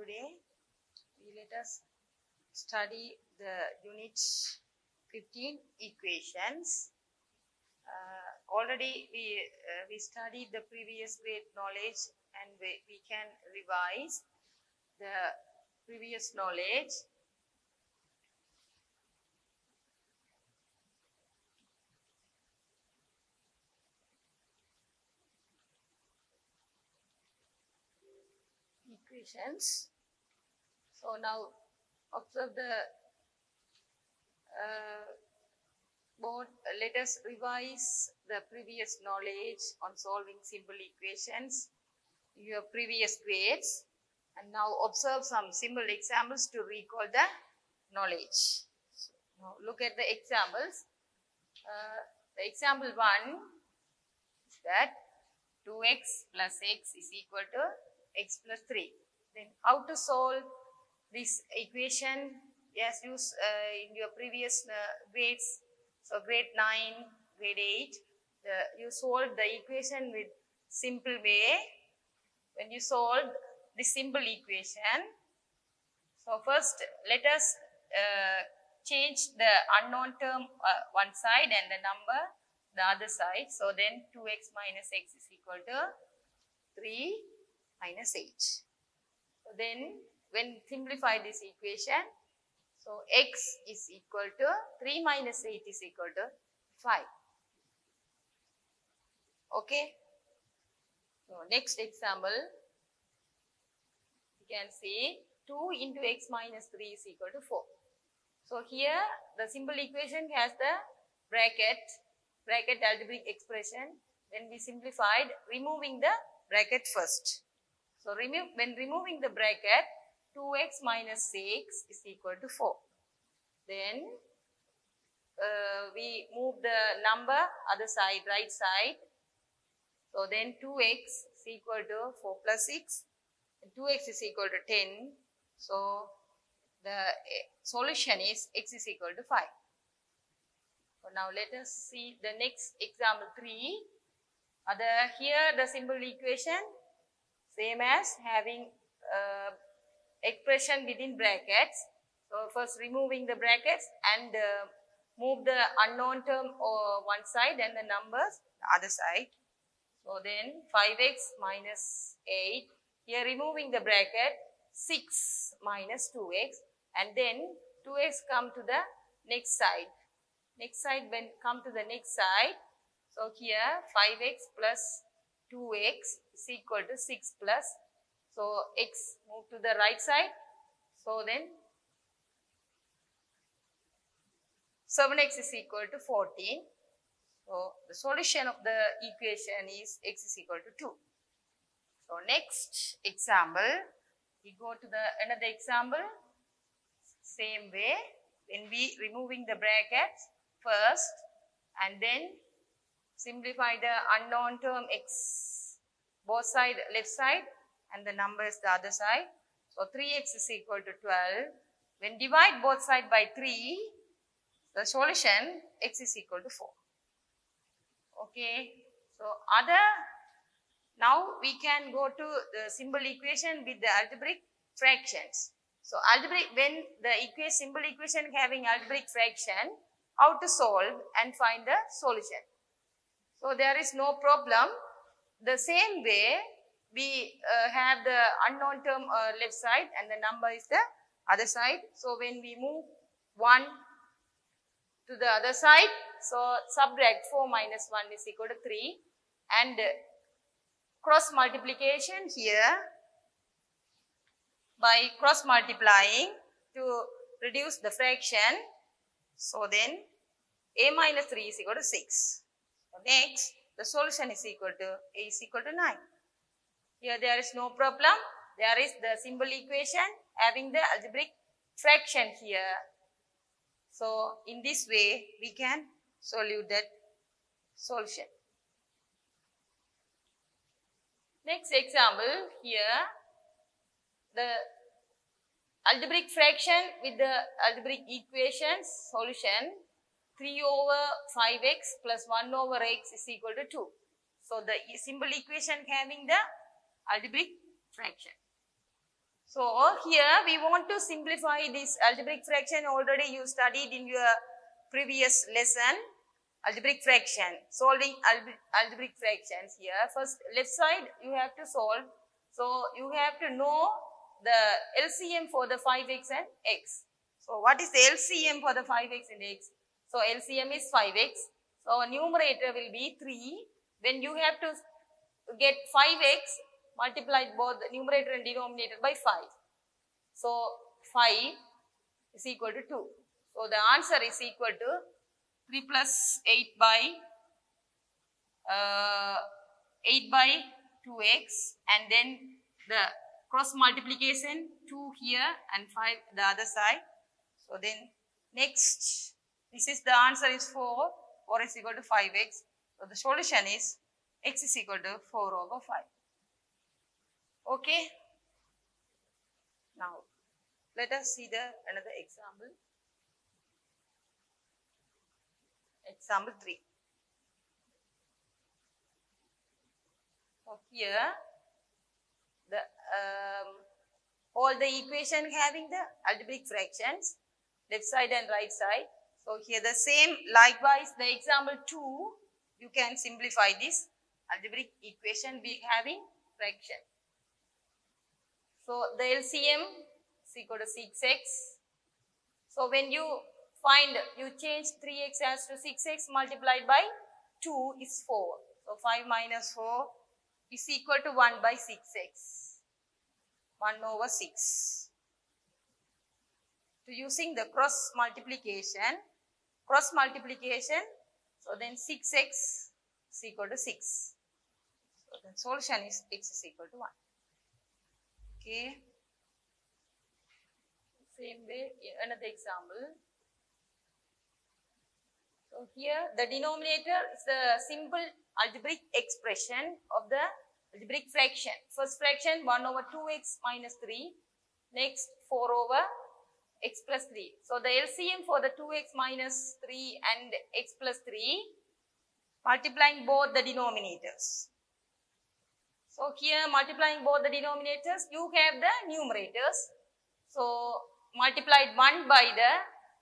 today. Let us study the unit 15 equations. Already we studied the previous grade knowledge, and we can revise the previous knowledge. Equations. So now observe the board. Let us revise the previous knowledge on solving simple equations in your previous grades, and now observe some simple examples to recall the knowledge. So now look at the examples. The example 1 is that 2x plus x is equal to x plus 3. Then how to solve this equation as used in your previous grades. So grade 9, grade 8, you solve the equation with simple way. When you solve this simple equation, so first let us change the unknown term one side and the number the other side. So then 2x minus x is equal to 3 minus 8. So then when simplify this equation, so x is equal to 3 minus 8 is equal to 5. Okay. So next example, you can see 2 into x minus 3 is equal to 4. So here the simple equation has the bracket algebraic expression. Then we simplified removing the bracket first. So when removing the bracket, 2x minus 6 is equal to 4. Then we move the number other side, right side. So then 2x is equal to 4 plus 6. And 2x is equal to 10. So the solution is x is equal to 5. So now let us see the next example 3. Here the simple equation same as having expression within brackets. So first removing the brackets and move the unknown term one side and the numbers the other side. So then 5x minus 8. Here removing the bracket, 6 minus 2x, and then 2x come to the next side. Next side, when come to the next side, so here 5x plus 2x is equal to 6 plus, so x move to the right side. So then 7x is equal to 14. So the solution of the equation is x is equal to 2. So next example, we go to the another example. Same way, when we removing the brackets first and then simplify the unknown term x, both side left side and the numbers the other side. So 3x is equal to 12. When divide both side by 3, the solution x is equal to 4. Okay. So now we can go to the simple equation with the algebraic fractions. So when the simple equation having algebraic fraction, how to solve and find the solution. So there is no problem. The same way we have the unknown term left side and the number is the other side. So when we move 1 to the other side, so subtract 4 minus 1 is equal to 3, and cross multiplication here by cross multiplying to reduce the fraction. So then a minus 3 is equal to 6. So next the solution is equal to a is equal to 9. Here there is no problem. There is the simple equation having the algebraic fraction here. So in this way we can solve that solution. Next example, here the algebraic fraction with the algebraic equations solution 3 over 5x plus 1 over x is equal to 2. So the simple equation having the algebraic fraction. So here we want to simplify this algebraic fraction. Already you studied in your previous lesson, algebraic fraction, solving algebraic fractions. Here first left side you have to solve. So you have to know the LCM for the 5x and x. So what is the LCM for the 5x and x? So LCM is 5x. So numerator will be 3. Then you have to get 5x multiplied both the numerator and denominator by 5. So 5 is equal to 2. So the answer is equal to 3 plus 8 by 2x, and then the cross multiplication 2 here and 5 the other side. So then next, this is the answer is 4 is equal to 5x. So the solution is x is equal to 4 over 5. Okay. Now let us see another example. Example 3. So here the all the equation having the algebraic fractions, left side and right side. So here the same, likewise the example 2, you can simplify this algebraic equation be having fraction. So the LCM is equal to 6x. So when you find, you change 3x as to 6x multiplied by 2 is 4. So 5 minus 4 is equal to 1 by 6x. 1 over 6. So using the cross multiplication, so then 6x is equal to 6. So the solution is x is equal to 1. Okay. Same way, another example. So here the denominator is the simple algebraic expression of the algebraic fraction. First fraction 1 over 2x minus 3. Next 4 over x plus 3. So the LCM for the 2x minus 3 and x plus 3, multiplying both the denominators. So here multiplying both the denominators, you have the numerators. So multiplied 1 by the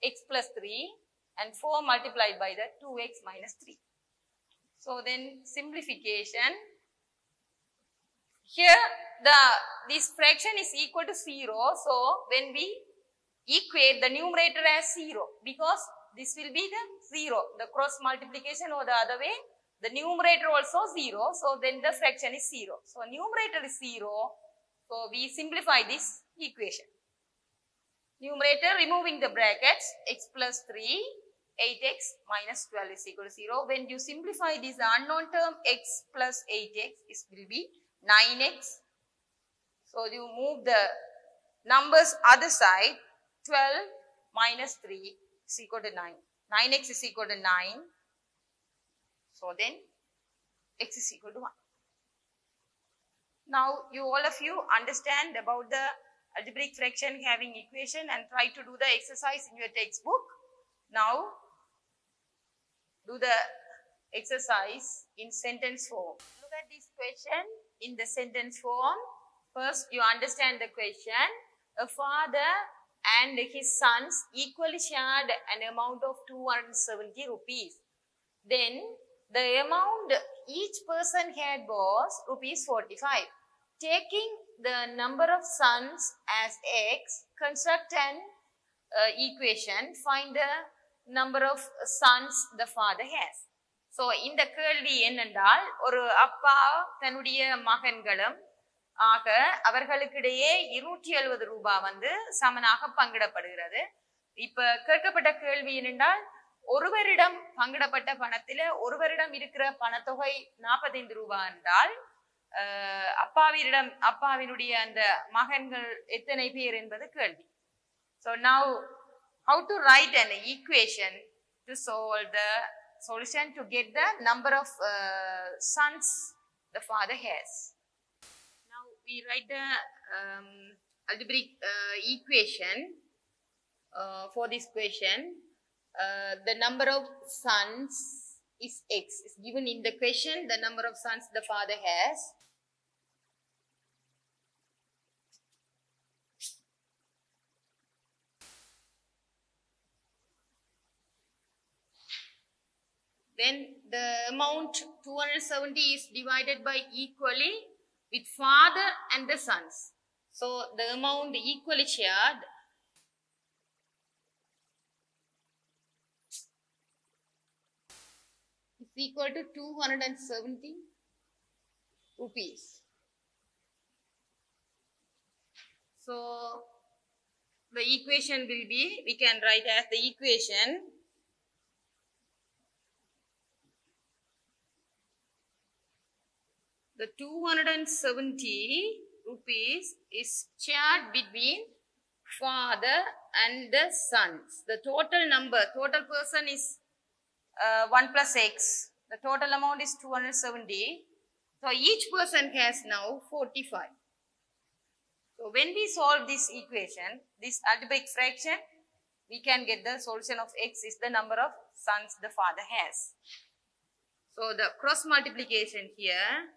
x plus 3 and 4 multiplied by the 2x minus 3. So then simplification. Here this fraction is equal to 0. So when we equate the numerator as 0, because this will be the 0, the cross multiplication or the other way, the numerator also 0. So then the fraction is 0. So numerator is 0. So we simplify this equation. Numerator removing the brackets, x plus 3, 8x minus 12 is equal to 0. When you simplify this unknown term, x plus 8x, this will be 9x. So you move the numbers other side, 12 minus 3 is equal to 9. 9x is equal to 9. So then x is equal to 1. Now all of you understand about the algebraic fraction having equation and try to do the exercise in your textbook. Now do the exercise in sentence form. Look at this question in the sentence form. First you understand the question. A father and his sons equally shared an amount of 270 rupees. Then the amount each person had was rupees 45. Taking the number of sons as x, construct an equation, find the number of sons the father has. So இந்த கேள்வி என்னென்றால், ஒரு அப்பா தன்னுடைய மகன்களும் ஆக அவர்களுக்கிடையே 270 ரூபாய் வந்து சமனாக பங்கிடப்படுகிறது. இப்ப கேட்கப்பட்ட கேள்வி என்னென்றால், ஒருவரிடம் பங்கிடப்பட்ட பணத்தில ஒருவரிடம் இருக்கிற பணத்தொகை 45 ரூபாய் என்றால் அப்பாவினுடைய அந்த மகன்கள் எத்தனை பேர் என்பது கேள்வி. So now how to write an equation to solve the solution to get the number of sons the father has. Now we write the algebraic equation for this question. The number of sons is x. Is given in the question, the number of sons the father has. then the amount 270 is divided by equally with father and the sons. So the amount equally shared is equal to 270 rupees. So the equation will be, we can write as the equation the 270 rupees is shared between father and the sons. The total number, total person is 1 plus x. The total amount is 270. So each person has now 45. So when we solve this equation, this algebraic fraction, we can get the solution of x is the number of sons the father has. So the cross multiplication here,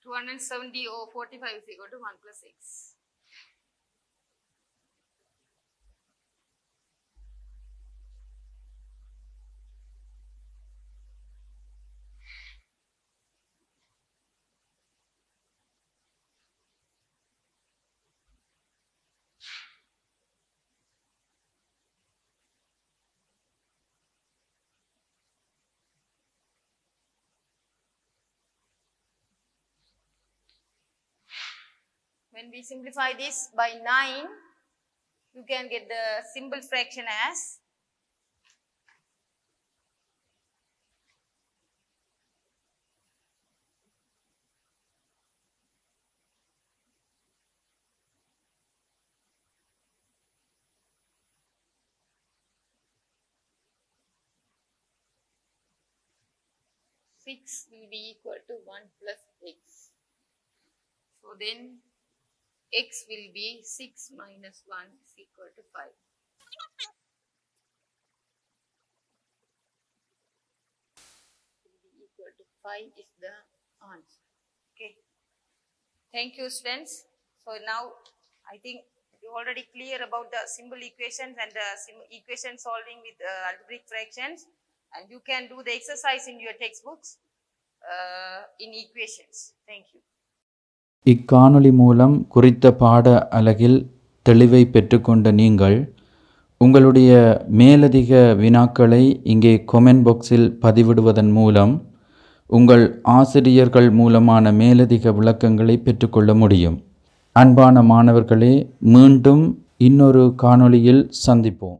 (270) over 45 is equal to 1 plus x. When we simplify this by 9, you can get the simple fraction as (6) will be equal to 1 plus x. So then x will be 6 minus 1 is equal to 5. Will be equal to 5 is the answer. Okay. Thank you, students. So now I think you already clear about the simple equations and the equation solving with algebraic fractions, and you can do the exercise in your textbooks in equations. Thank you. இக்காணொளி மூலம் குறித்த பாட அலகில் தெளிவை பெற்றுக்கொண்ட நீங்கள் உங்களுடைய மேலதிக வினாக்களை இங்கே கொமெண்ட் பாக்ஸில் பதிவிடுவதன் மூலம் உங்கள் ஆசிரியர்கள் மூலமான மேலதிக விளக்கங்களை பெற்றுக்கொள்ள முடியும். அன்பான மாணவர்களே, மீண்டும் இன்னொரு காணொளியில் சந்திப்போம்.